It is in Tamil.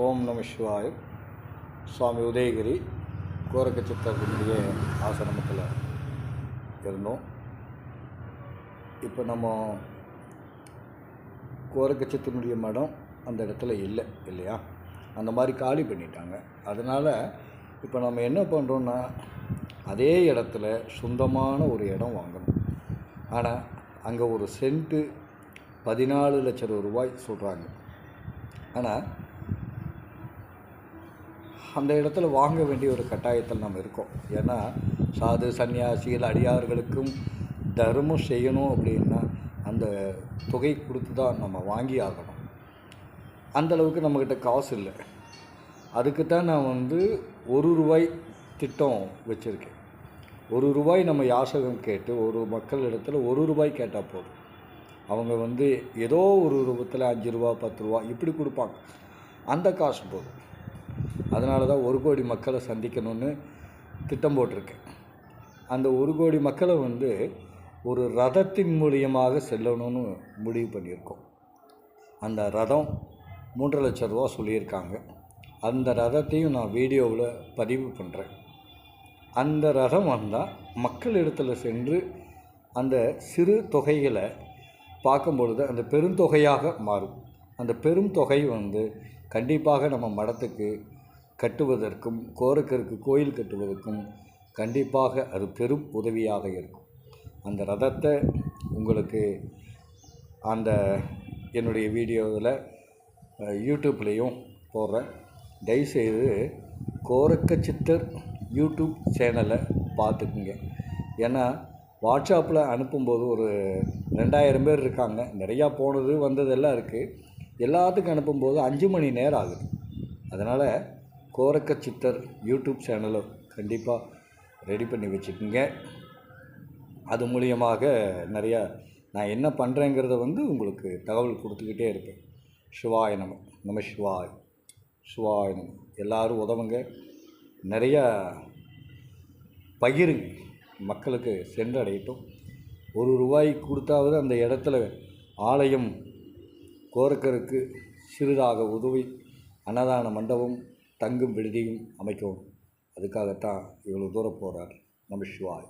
ஓம் நம சிவாய. சுவாமி உதயகிரி கோரக்கச்சித்தனுடைய ஆசிரமத்தில் இருந்தோம். இப்போ நம்ம கோரக்கச்சித்தனுடைய மடம் அந்த இடத்துல இல்லையா, அந்த மாதிரி காலி பண்ணிட்டாங்க. அதனால் இப்போ நம்ம என்ன பண்ணுறோன்னா, அதே இடத்துல சொந்தமான ஒரு இடம் வாங்கணும். ஆனால் அங்கே ஒரு சென்ட்டு 14 லட்சம் ரூபாய் சொல்கிறாங்க. ஆனால் அந்த இடத்துல வாங்க வேண்டிய ஒரு கட்டாயத்தில் நம்ம இருக்கோம். ஏன்னா சாது சன்னியாசிகள் அடியார்களுக்கும் தர்மம் செய்யணும் அப்படின்னா அந்த தொகை கொடுத்து தான் நம்ம வாங்கி ஆகணும். அந்தளவுக்கு நம்மக்கிட்ட காசு இல்லை. அதுக்கு தான் நான் ₹1 திட்டம் வச்சுருக்கேன். ₹1 நம்ம யாசகம் கேட்டு ஒரு மக்கள் இடத்துல ₹1 கேட்டால் போதும். அவங்க ஏதோ ஒரு ரூபத்தில் ₹5 ₹10 இப்படி கொடுப்பாங்க. அந்த காசு போதும். அதனால தான் 1 கோடி மக்களை சந்திக்கணும்னு திட்டம் போட்டிருக்கேன். அந்த 1 கோடி மக்களை ஒரு ரதத்தின் மூலியமாக செல்லணும்னு முடிவு பண்ணியிருக்கோம். அந்த ரதம் ₹3 லட்சம் சொல்லியிருக்காங்க. அந்த ரதத்தையும் நான் வீடியோவில் பதிவு பண்ணுறேன். அந்த ரதம் வந்தால் மக்கள் இடத்துல சென்று அந்த சிறு தொகைகளை பார்க்கும் பொழுது அந்த பெருந்தொகையாக மாறும். அந்த பெரும் தொகை கண்டிப்பாக நம்ம மடத்துக்கு கட்டுவதற்கும் கோரக்கருக்கு கோயில் கட்டுவதற்கும் கண்டிப்பாக அது பெரும் உதவியாக இருக்கும். அந்த ரதத்தை உங்களுக்கு அந்த என்னுடைய வீடியோவில் யூடியூப்லேயும் போடுறேன். தயவுசெய்து கோரக்கச்சித்தர் யூடியூப் சேனலை பார்த்துக்குங்க. ஏன்னா வாட்ஸ்அப்பில் அனுப்பும்போது ஒரு 2000 பேர் இருக்காங்க. நிறையா போனது வந்ததெல்லாம் இருக்குது. எல்லாத்துக்கும் அனுப்பும்போது 5 மணி நேரம் ஆகுது. அதனால் கோரக்கச்சித்தர் யூடியூப் சேனலை கண்டிப்பாக ரெடி பண்ணி வச்சுக்கோங்க. அது மூலியமாக நிறையா நான் என்ன பண்ணுறேங்கிறத உங்களுக்கு தகவல் கொடுத்துக்கிட்டே இருப்பேன். சிவாய நம. நம சிவாய். சிவாய நம. எல்லோரும் உதவுங்க. நிறையா பகிருங்க. மக்களுக்கு சென்றடையட்டும். ₹1 கொடுத்தாவது அந்த இடத்துல ஆலயம் கோரக்கருக்கு சிறிதாக உதவி அன்னதான மண்டபம் தங்கும் விடுதியும் அமைக்கவும். அதுக்காகத்தான் இவ்வளோ தூரம் போகிறார். நம சிவாய்.